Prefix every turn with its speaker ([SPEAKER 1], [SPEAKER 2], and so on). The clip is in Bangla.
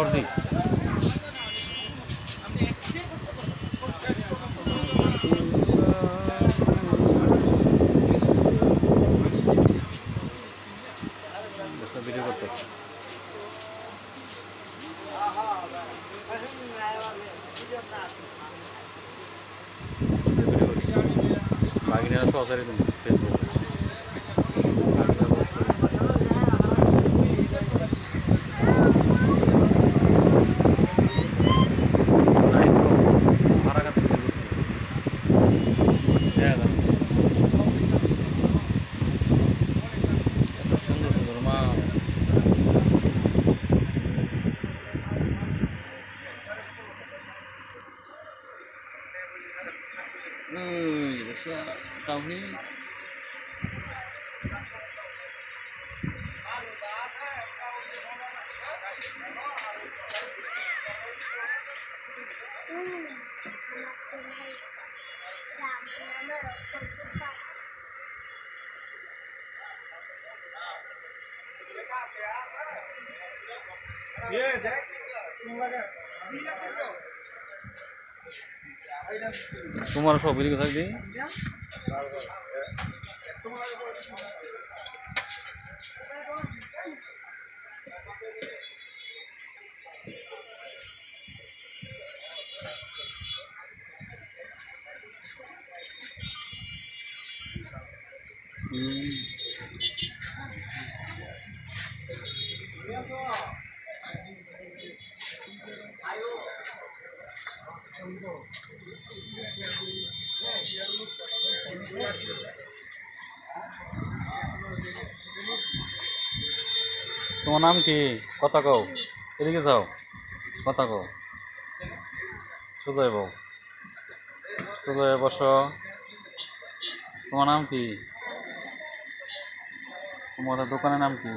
[SPEAKER 1] সর্দি ভিডিও করতেছে বাগিনারা সহচারী ফেসবুক এত সুন্দর সুন্দর মা তাওহীদ তোমার সব ভিডিও থাকবে তোমার নাম কি কথা কও এদিকে যাও কথা কও সোজা বউ সোজা বসো তোমার নাম কি তোমাদের দোকানের নাম কি